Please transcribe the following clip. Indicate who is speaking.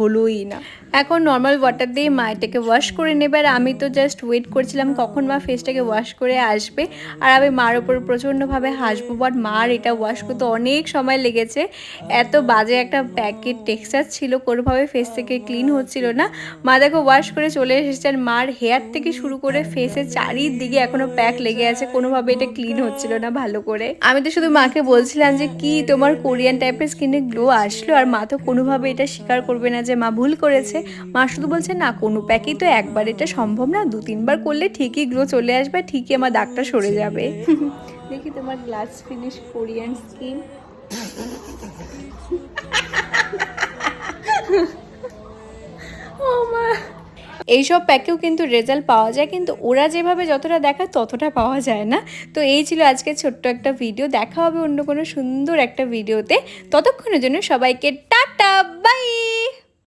Speaker 1: হলোই না। এখন নর্মাল ওয়াটার দিয়ে মা এটাকে ওয়াশ করে নেবে, আর আমি তো জাস্ট ওয়েট করছিলাম কখন মা ফেসটাকে ওয়াশ করে আসবে। আর আমি মার ওপর প্রচণ্ডভাবে হাসবো, বাট মার এটা ওয়াশ করতে অনেক সময় লেগেছে। এত বাজে একটা প্যাকেট টেক্সচার ছিল, কোনোভাবে ফেস থেকে ক্লিন হচ্ছিল না। মা দেখো ওয়াশ করে চলে এসেছে, আর মার হেয়ার থেকে শুরু করে ফেসের চারিদিকে এখনো প্যাক লেগে আছে, কোনোভাবে এটা ক্লিন হচ্ছিল না ভালো করে। আমি তো শুধু মাকে বলছিলাম যে কি তোমার কোরিয়ান টাইপের স্কিনে গ্লো আসলো, আর মা তো কোনোভাবে এটা স্বীকার করবে না যে মা ভুল করেছে। মা শুধু বলছে না, কোনো প্যাকেই তো একবার এটা সম্ভব না, 2-3 বার করলে ঠিকই গ্লো চলে আসবে, ঠিকই আমার দাগটা সরে যাবে। দেখি তোমার গ্লাস ফিনিশ কোরিয়ান স্কিন। ও মা, এইসব প্যাকেও কিন্তু রেজাল্ট পাওয়া যায়, কিন্তু ওরা যেভাবে যতটা দেখায় ততটা পাওয়া যায় না। তো এই ছিল আজকে ছোট্ট একটা ভিডিও, দেখা হবে অন্য কোনো সুন্দর একটা ভিডিওতে। ততক্ষণের জন্য সবাইকে টাটা বাই।